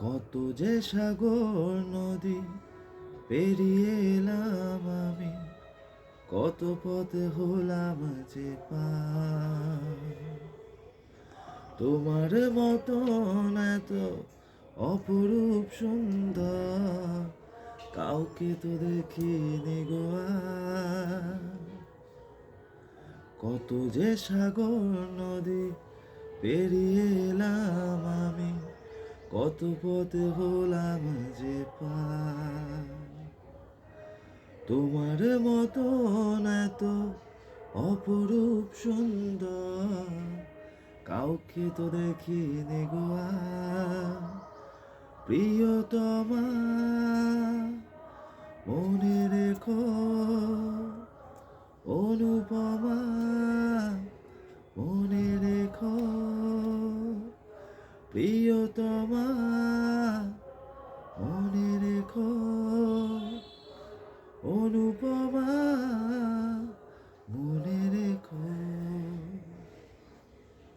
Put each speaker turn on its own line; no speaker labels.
কত যে সাগর নদী পেরিয়ে এলাম আমি, কত পথে হলাম যে পার। তোমার মতন এত অপরূপ সুন্দর কাউকে তো দেখিনি গো আর। কত যে সাগর নদী পেরিয়ে এলাম আমি, কত পথে হলাম যে পার। তোমার মতন এত অপরূপ সুন্দর কাউকে তো দেখিনি গো আর। প্রিয়তমা মনে রেখো, অনুপমা মনে রেখো, প্রিয়তমা